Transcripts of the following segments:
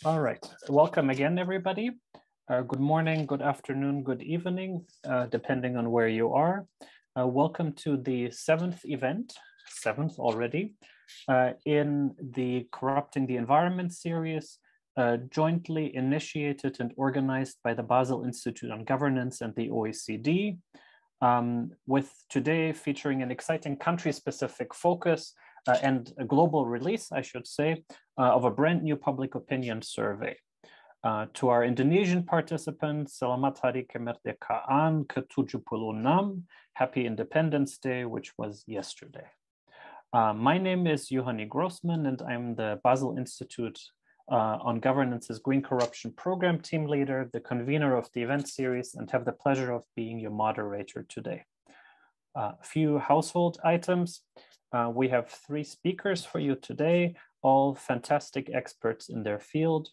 All right, welcome again, everybody. Good morning, good afternoon, good evening, depending on where you are. Welcome to the seventh event, seventh already, in the Corrupting the Environment series, jointly initiated and organized by the Basel Institute on Governance and the OECD, with today featuring an exciting country-specific focus and a global release, I should say, of a brand new public opinion survey. To our Indonesian participants, Selamat Hari Kemerdekaan ke-76, Happy Independence Day, which was yesterday. My name is Yohani Grossman, and I'm the Basel Institute on Governance's Green Corruption Program team leader, the convener of the event series, and have the pleasure of being your moderator today. A few household items. We have 3 speakers for you today, all fantastic experts in their field.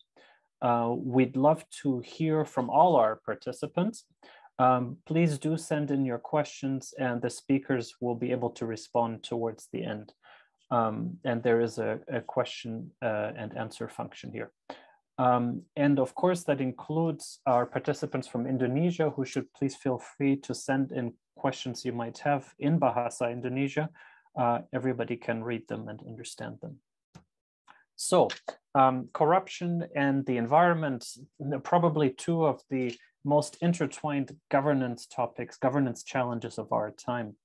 We'd love to hear from all our participants. Please do send in your questions and the speakers will be able to respond towards the end. And there is a question and answer function here. And of course, that includes our participants from Indonesia, who should please feel free to send in questions you might have in Bahasa Indonesia. Everybody can read them and understand them. So corruption and the environment, probably 2 of the most intertwined governance topics, governance challenges of our time.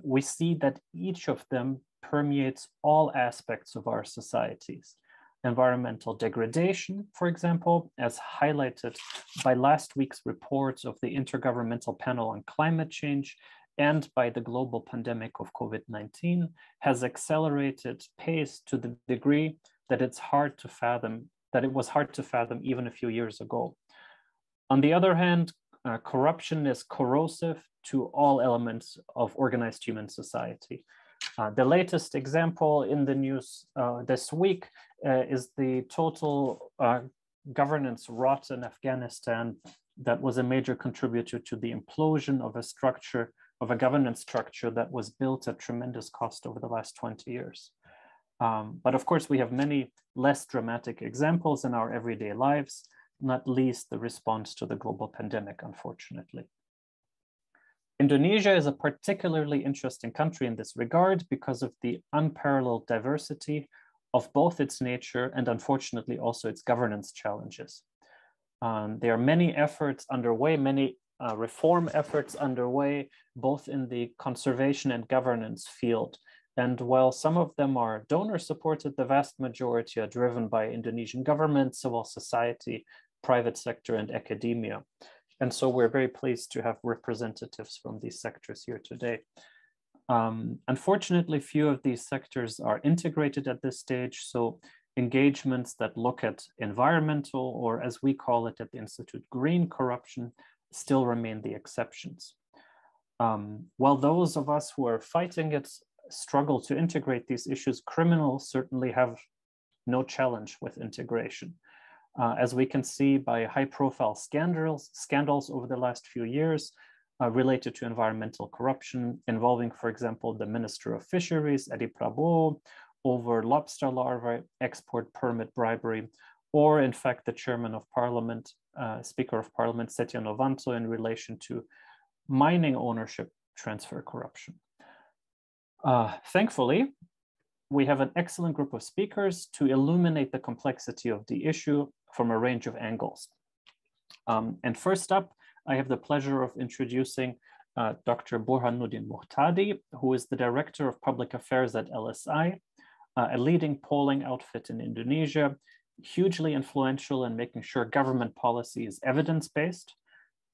We see that each of them permeates all aspects of our societies. Environmental degradation, for example, as highlighted by last week's reports of the Intergovernmental Panel on Climate Change and by the global pandemic of COVID-19, has accelerated pace to the degree that it's hard to fathom, that it was hard to fathom even a few years ago. On the other hand, corruption is corrosive to all elements of organized human society. The latest example in the news this week is the total governance rot in Afghanistan that was a major contributor to the implosion of a governance structure that was built at tremendous cost over the last 20 years. But of course, we have many less dramatic examples in our everyday lives, not least the response to the global pandemic, unfortunately. Indonesia is a particularly interesting country in this regard because of the unparalleled diversity of both its nature and unfortunately also its governance challenges. There are many efforts underway, many reform efforts underway, both in the conservation and governance field. And while some of them are donor supported, the vast majority are driven by Indonesian government, civil society, private sector, and academia. And so we're very pleased to have representatives from these sectors here today. Unfortunately, few of these sectors are integrated at this stage, so engagements that look at environmental, or as we call it at the Institute, green corruption, still remain the exceptions. While those of us who are fighting it struggle to integrate these issues, criminals certainly have no challenge with integration. As we can see by high-profile scandals over the last few years related to environmental corruption, involving, for example, the Minister of Fisheries, Edi Prabowo, over lobster larvae export permit bribery, or in fact, the Chairman of Parliament, Speaker of Parliament, Setia Novanto, in relation to mining ownership transfer corruption. Thankfully, we have an excellent group of speakers to illuminate the complexity of the issue from a range of angles. And first up, I have the pleasure of introducing Dr. Burhanuddin Muhtadi, who is the Director of Public Affairs at LSI, a leading polling outfit in Indonesia, hugely influential in making sure government policy is evidence-based,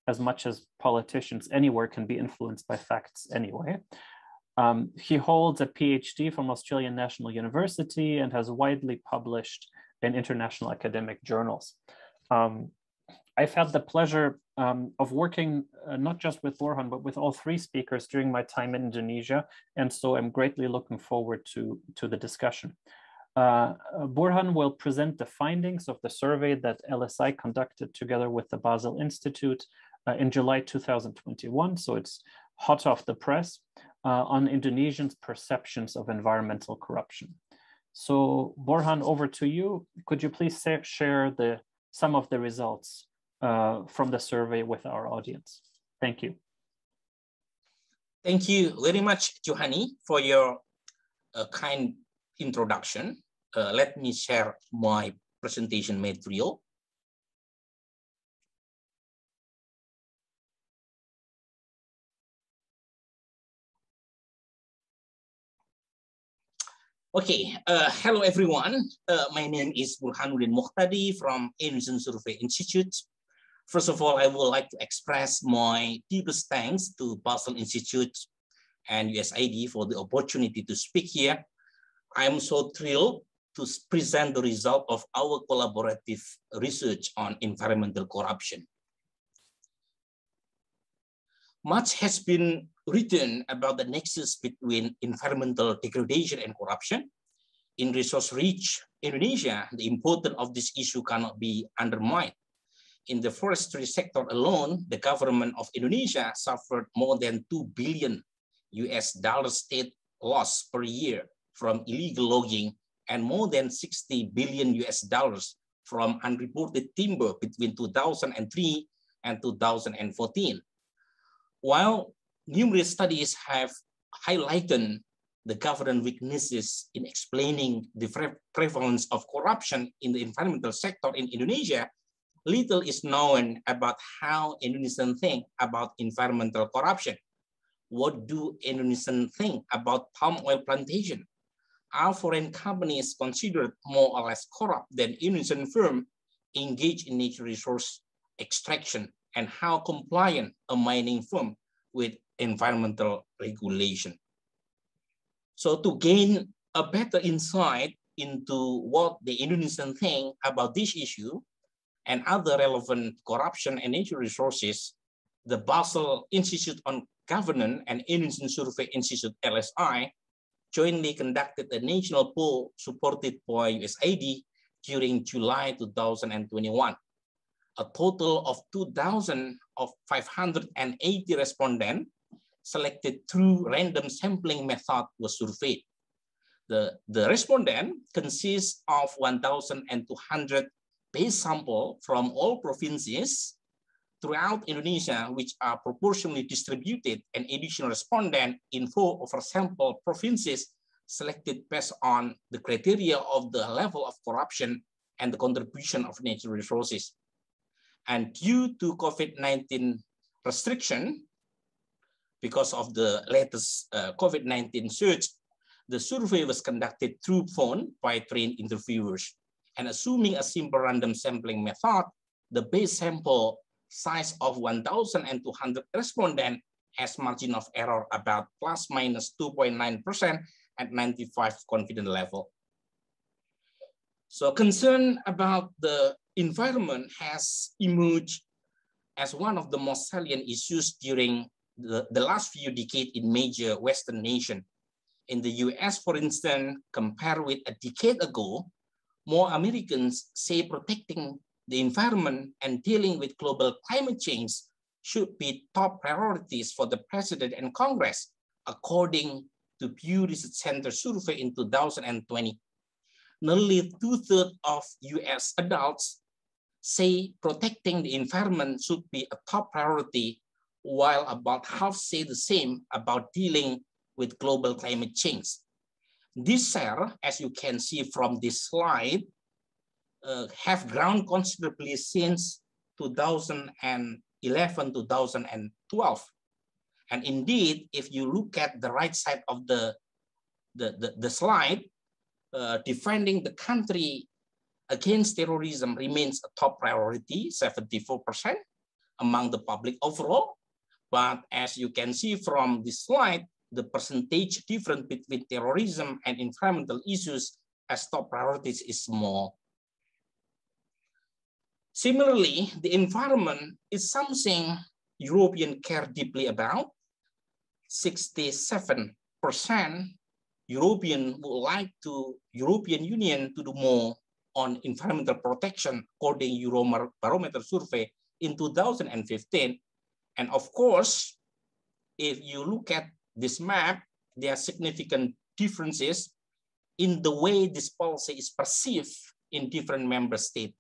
as much as politicians anywhere can be influenced by facts anyway. He holds a PhD from Australian National University and has widely published in international academic journals. I've had the pleasure of working not just with Burhan, but with all 3 speakers during my time in Indonesia, and so I'm greatly looking forward to the discussion. Burhan will present the findings of the survey that LSI conducted together with the Basel Institute in July 2021, so it's hot off the press, on Indonesians' perceptions of environmental corruption. So Burhan, over to you. Could you please share some of the results from the survey with our audience? Thank you. Thank you very much, Johanny, for your kind introduction. Let me share my presentation material. Okay, hello everyone. My name is Burhanuddin Muhtadi from Indonesian Survey Institute. First of all, I would like to express my deepest thanks to Basel Institute and USAID for the opportunity to speak here. I am so thrilled to present the result of our collaborative research on environmental corruption. Much has been written about the nexus between environmental degradation and corruption. In resource-rich Indonesia, the importance of this issue cannot be undermined. In the forestry sector alone, the government of Indonesia suffered more than $2 billion state loss per year from illegal logging and more than $60 billion from unreported timber between 2003 and 2014. While numerous studies have highlighted the government weaknesses in explaining the prevalence of corruption in the environmental sector in Indonesia, little is known about how Indonesians think about environmental corruption. What do Indonesians think about palm oil plantation? Are foreign companies considered more or less corrupt than Indonesian firms engaged in natural resource extraction? And how compliant a mining firm with environmental regulation? So to gain a better insight into what the Indonesian think about this issue and other relevant corruption and natural resources, the Basel Institute on Governance and Indonesian Survey Institute LSI jointly conducted a national poll supported by USAID during July 2021. A total of 2,580 respondents selected through random sampling method was surveyed. The respondent consists of 1,200 base sample from all provinces throughout Indonesia, which are proportionally distributed, and additional respondent in 4 oversample provinces selected based on the criteria of the level of corruption and the contribution of natural resources. And due to COVID-19 restriction, because of the latest COVID-19 surge, the survey was conducted through phone by trained interviewers. And assuming a simple random sampling method, the base sample size of 1,200 respondents has margin of error about plus minus 2.9% at 95 confidence level. So concern about the environment has emerged as one of the most salient issues during the last few decades in major Western nations. In the US, for instance, compared with a decade ago, more Americans say protecting the environment and dealing with global climate change should be top priorities for the President and Congress, according to Pew Research Center survey in 2020. Nearly 2/3 of US adults say protecting the environment should be a top priority, while about half say the same about dealing with global climate change. This share, as you can see from this slide, have grown considerably since 2011-2012. And indeed, if you look at the right side of the slide, defending the country against terrorism remains a top priority, 74% among the public overall. But as you can see from this slide, the percentage difference between terrorism and environmental issues as top priorities is small. Similarly, the environment is something Europeans care deeply about. 67% European would like European Union to do more on environmental protection, according to Eurobarometer survey in 2015. And of course, if you look at this map, there are significant differences in the way this policy is perceived in different member states.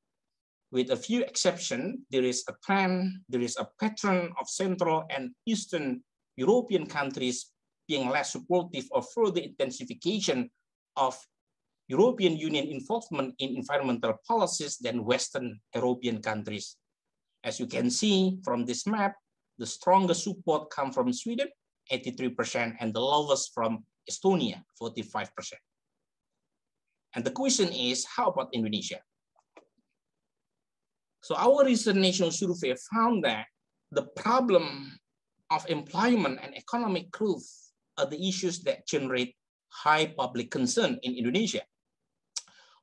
With a few exceptions, there is a trend, there is a pattern of Central and Eastern European countries being less supportive of further intensification of European Union involvement in environmental policies than Western European countries. As you can see from this map, the strongest support comes from Sweden, 83%, and the lowest from Estonia, 45%. And the question is, how about Indonesia? So our recent national survey found that the problem of employment and economic growth are the issues that generate high public concern in Indonesia.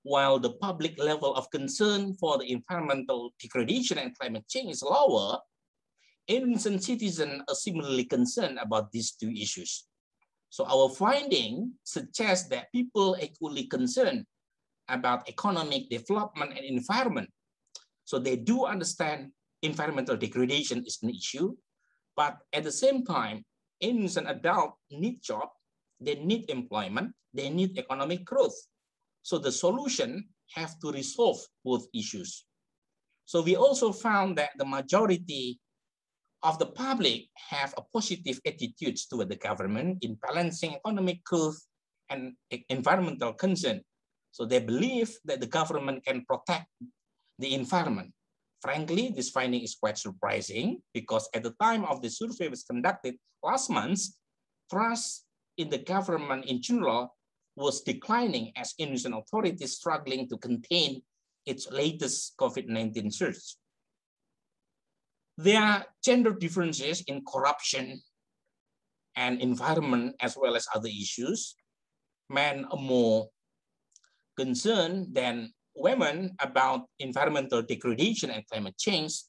While the public level of concern for the environmental degradation and climate change is lower, Indonesian citizens are similarly concerned about these two issues. So our finding suggests that people equally concerned about economic development and environment. So they do understand environmental degradation is an issue, but at the same time, Indonesian adults need job, they need employment, they need economic growth. So the solution have to resolve both issues. So we also found that the majority of the public have a positive attitudes toward the government in balancing economic growth and environmental concern. So they believe that the government can protect the environment. Frankly, this finding is quite surprising because at the time of the survey was conducted last month, trust in the government in general was declining as Indonesian authorities struggling to contain its latest COVID-19 surge. There are gender differences in corruption and environment as well as other issues. Men are more concerned than women about environmental degradation and climate change.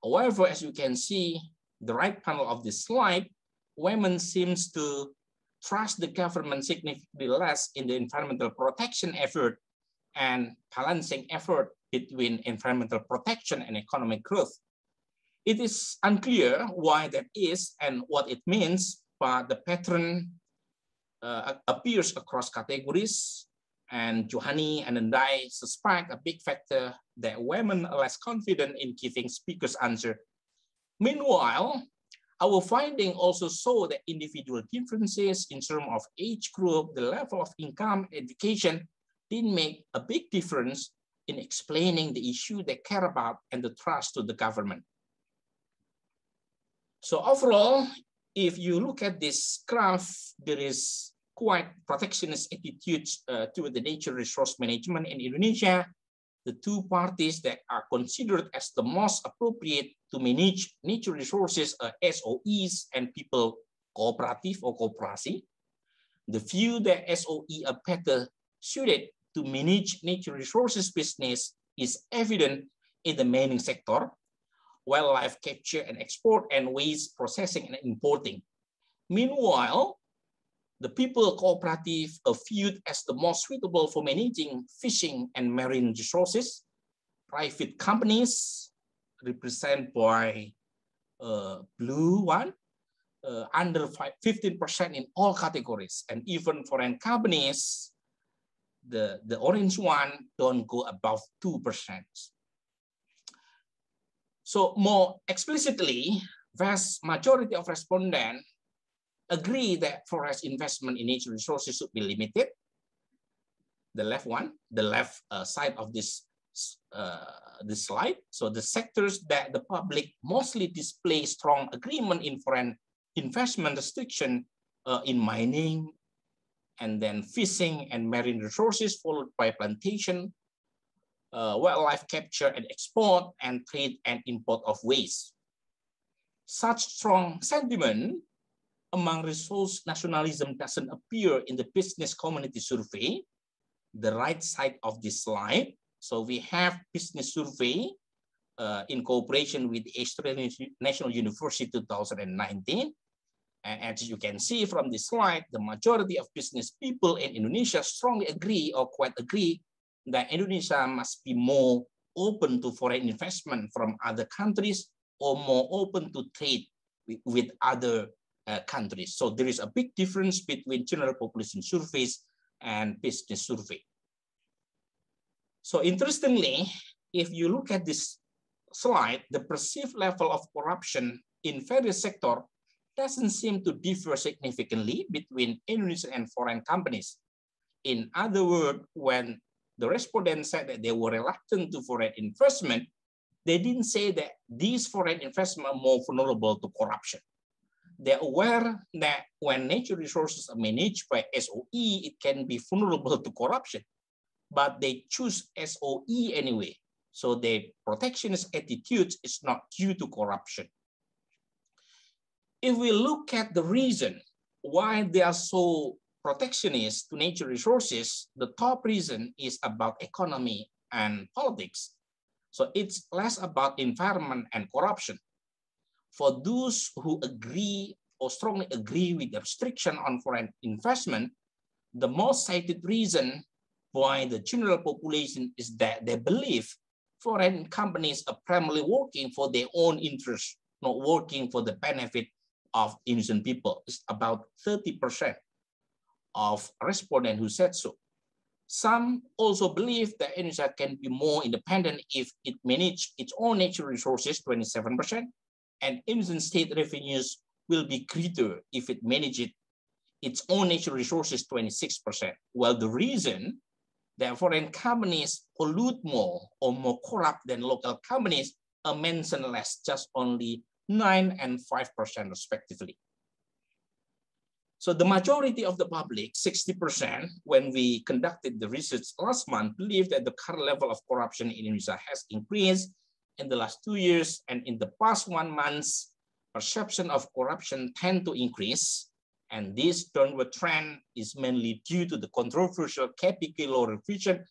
However, as you can see, the right panel of this slide, women seems to trust the government significantly less in the environmental protection effort and balancing effort between environmental protection and economic growth. It is unclear why that is and what it means, but the pattern appears across categories. And Johanny and I suspect a big factor that women are less confident in giving speakers' answer. Meanwhile, our finding also show that individual differences in terms of age group, the level of income, education didn't make a big difference in explaining the issue they care about and the trust to the government. So overall, if you look at this graph, there is quite protectionist attitudes toward the nature resource management in Indonesia. The two parties that are considered as the most appropriate to manage nature resources are SOEs and people cooperative or kooperasi. The view that SOE are better suited to manage nature resources business is evident in the mining sector, wildlife capture and export, and waste processing and importing. Meanwhile, the people cooperative are viewed as the most suitable for managing fishing and marine resources. Private companies, represented by blue one, under 15% in all categories. And even foreign companies, the orange one don't go above 2%. So more explicitly, vast majority of respondents agree that forest investment in nature resources should be limited. The left one, the left side of this slide. So the sectors that the public mostly display strong agreement in foreign investment restriction in mining, and then fishing and marine resources, followed by plantation, wildlife capture and export, and trade and import of waste. Such strong sentiment among resource nationalism doesn't appear in the business community survey, the right side of this slide. So we have business survey in cooperation with the Australian National University 2019. And as you can see from this slide, the majority of business people in Indonesia strongly agree or quite agree that Indonesia must be more open to foreign investment from other countries or more open to trade with other countries. So there is a big difference between general population surveys and business survey. So interestingly, if you look at this slide, the perceived level of corruption in various sectors doesn't seem to differ significantly between Indonesian and foreign companies. In other words, when the respondents said that they were reluctant to foreign investment, they didn't say that these foreign investments are more vulnerable to corruption. They're aware that when natural resources are managed by SOE, it can be vulnerable to corruption, but they choose SOE anyway. So the protectionist attitude is not due to corruption. If we look at the reason why they are so protectionist to natural resources, the top reason is about economy and politics. So it's less about environment and corruption. For those who agree or strongly agree with the restriction on foreign investment, the most cited reason why the general population is that they believe foreign companies are primarily working for their own interests, not working for the benefit of Indonesian people. It's about 30% of respondents who said so. Some also believe that Indonesia can be more independent if it manages its own natural resources, 27%, and Indonesian state revenues will be greater if it manages its own natural resources, 26%. Well, the reason that foreign companies pollute more or more corrupt than local companies are mentioned less, just only 9% and 5% respectively. So the majority of the public, 60%, when we conducted the research last month, believe that the current level of corruption in Indonesia has increased in the last 2 years, and in the past 1 month, perception of corruption tend to increase, and this downward trend is mainly due to the controversial KPK law revision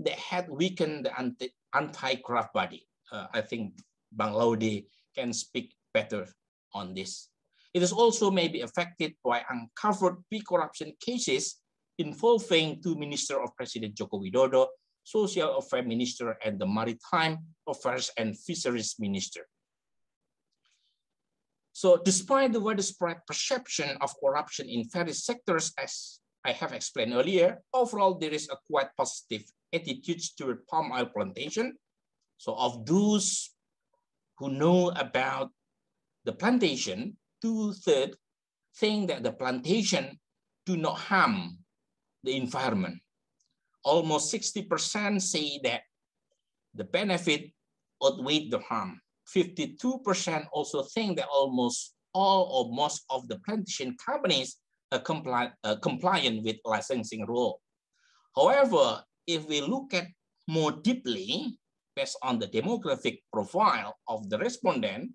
that had weakened the anti-corrupt body. I think Bang Laude can speak better on this. It is also maybe affected by uncovered big corruption cases involving 2 ministers of President Joko Widodo, Social Affairs Minister and the Maritime Affairs and Fisheries Minister. So despite the widespread perception of corruption in various sectors, as I have explained earlier, overall there is a quite positive attitude toward palm oil plantation. So of those who know about the plantation, 2/3 think that the plantation do not harm the environment. Almost 60% say that the benefit outweigh the harm. 52% also think that almost all or most of the plantation companies are compliant with licensing rule. However, if we look at more deeply, based on the demographic profile of the respondent,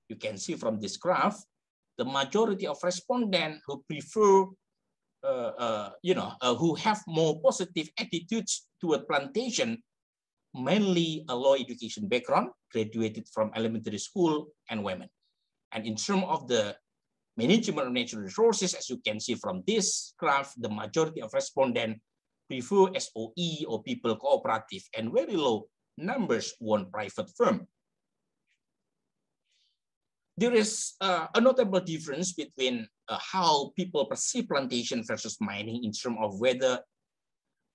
you can see from this graph, the majority of respondents who prefer, who have more positive attitudes toward plantation, mainly a low education background, graduated from elementary school, and women. And in terms of the management of natural resources, as you can see from this graph, the majority of respondents prefer SOE or people cooperative, and very low numbers want private firm. There is a notable difference between how people perceive plantation versus mining in terms of whether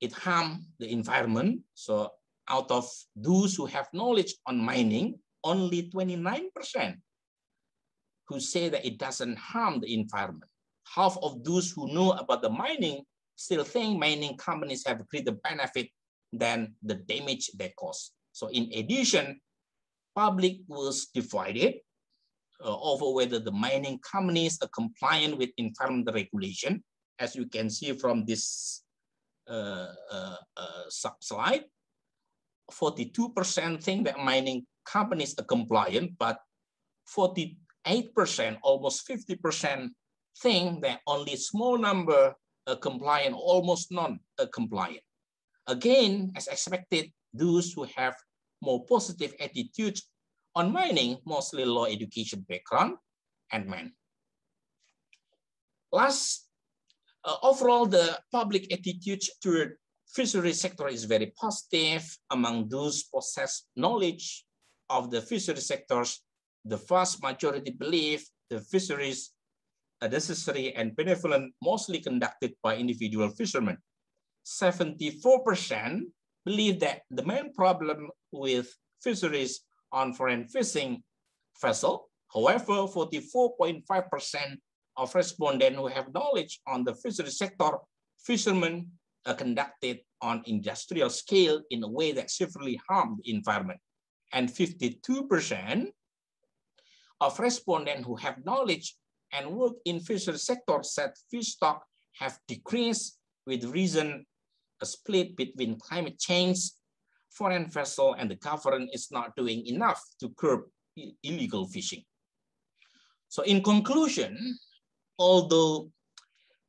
it harms the environment. So out of those who have knowledge on mining, only 29% who say that it doesn't harm the environment. Half of those who know about the mining still think mining companies have greater benefit than the damage they cause. So in addition, public was divided over whether the mining companies are compliant with environmental regulation. As you can see from this slide, 42% think that mining companies are compliant, but 48%, almost 50% think that only a small number are compliant, almost none are compliant. Again, as expected, those who have more positive attitudes on mining, mostly low education background, and men. Last, overall, the public attitude toward fishery sector is very positive. Among those possess knowledge of the fishery sectors, the vast majority believe the fisheries are necessary and benevolent, mostly conducted by individual fishermen. 74% believe that the main problem with fisheries on foreign fishing vessel. However, 44.5% of respondents who have knowledge on the fishery sector, fishermen are conducted on industrial scale in a way that severely harm the environment. And 52% of respondents who have knowledge and work in fishery sector said fish stock have decreased with reason a split between climate change, foreign vessel, and the government is not doing enough to curb illegal fishing. So in conclusion, although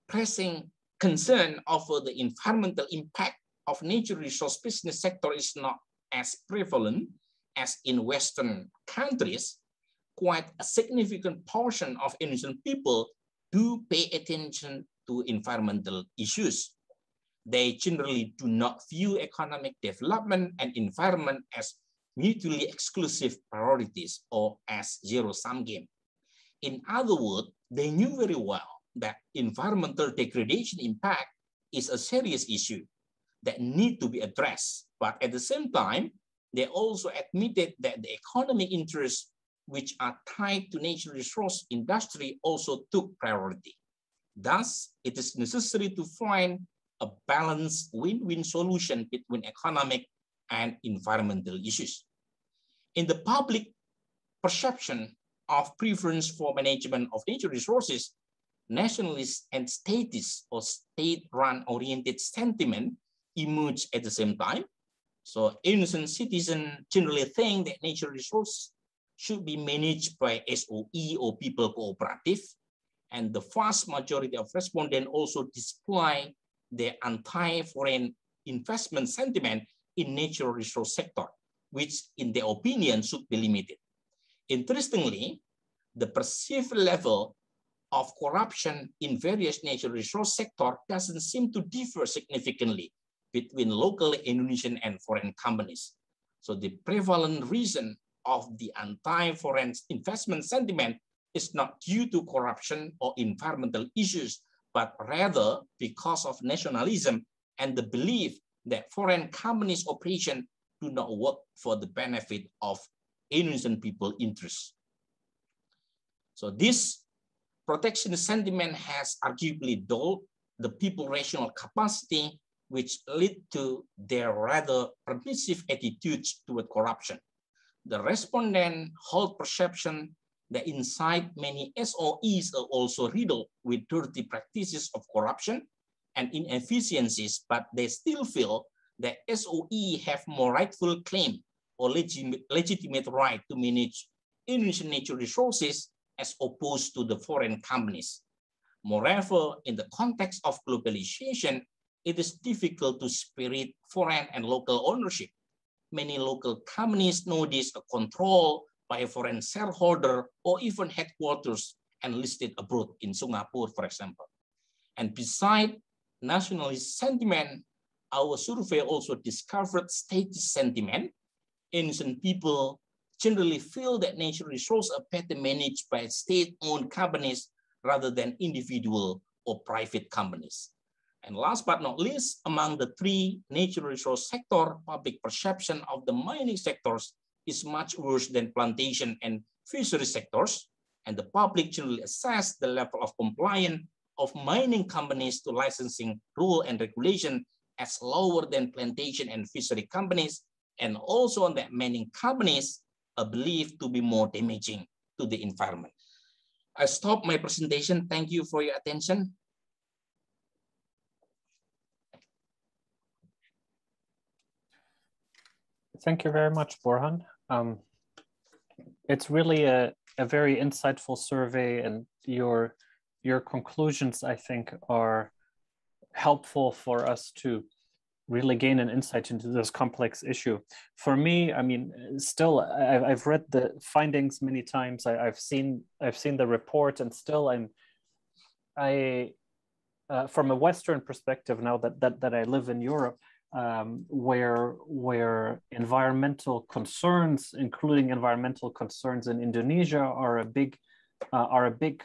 pressing concern over the environmental impact of natural resource business sector is not as prevalent as in Western countries, quite a significant portion of Indonesian people do pay attention to environmental issues. They generally do not view economic development and environment as mutually exclusive priorities or as zero-sum game. In other words, they knew very well that environmental degradation impact is a serious issue that need to be addressed. But at the same time, they also admitted that the economic interests which are tied to natural resource industry also took priority. Thus, it is necessary to find a balanced win-win solution between economic and environmental issues. In the public perception of preference for management of natural resources, nationalist and statist or state-run oriented sentiment emerge at the same time. So Indonesian citizens generally think that natural resources should be managed by SOE or people cooperative. And the vast majority of respondents also display their anti-foreign investment sentiment in natural resource sector, which in their opinion should be limited. Interestingly, the perceived level of corruption in various natural resource sector doesn't seem to differ significantly between local Indonesian and foreign companies. So the prevalent reason of the anti-foreign investment sentiment is not due to corruption or environmental issues, but rather because of nationalism and the belief that foreign companies' operations do not work for the benefit of Indonesian people interests. So this protectionist sentiment has arguably dulled the people's rational capacity, which lead to their rather permissive attitudes toward corruption. The respondent hold perception that inside many SOEs are also riddled with dirty practices of corruption and inefficiencies, but they still feel that SOE have more rightful claim or legitimate right to manage Indonesian natural resources as opposed to the foreign companies. Moreover, in the context of globalization, it is difficult to separate foreign and local ownership. Many local companies nowadays are controlled by a foreign shareholder or even headquarters and listed abroad in Singapore, for example. And beside nationalist sentiment, our survey also discovered statist sentiment. Indonesian people generally feel that natural resources are better managed by state-owned companies rather than individual or private companies. And last but not least, among the three natural resource sector, public perception of the mining sectors is much worse than plantation and fishery sectors. And the public generally assess the level of compliance of mining companies to licensing rule and regulation as lower than plantation and fishery companies, and also that mining companies are believed to be more damaging to the environment. I stop my presentation. Thank you for your attention. Thank you very much, Burhan. It's really a very insightful survey, and your conclusions, I think, are helpful for us to really gain an insight into this complex issue. For me, I mean, still, I've read the findings many times. I've seen the report, and still, from a Western perspective, now that I live in Europe, where environmental concerns, including environmental concerns in Indonesia, are a big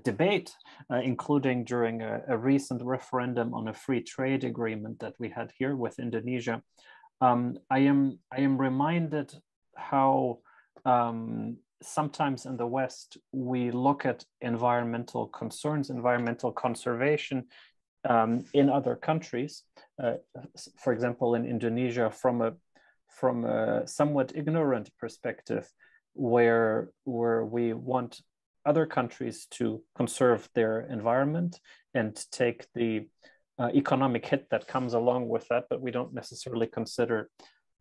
debate, including during a recent referendum on a free trade agreement that we had here with Indonesia, I am reminded how sometimes in the West we look at environmental concerns, environmental conservation in other countries, for example, in Indonesia, from a somewhat ignorant perspective, where we want other countries to conserve their environment and take the economic hit that comes along with that, but we don't necessarily consider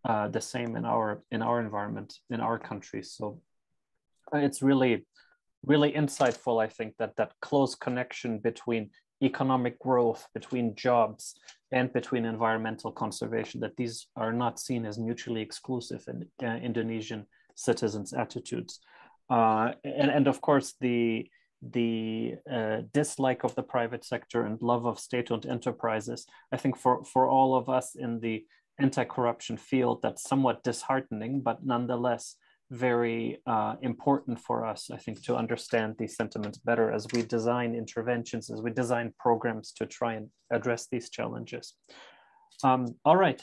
the same in our environment, in our countries. So it's really insightful, I think, that close connection between economic growth, between jobs, and between environmental conservation, that these are not seen as mutually exclusive in Indonesian citizens' attitudes. And of course, the dislike of the private sector and love of state-owned enterprises, I think for all of us in the anti-corruption field, that's somewhat disheartening, but nonetheless very important for us, I think, to understand these sentiments better as we design interventions, as we design programs to try and address these challenges. All right,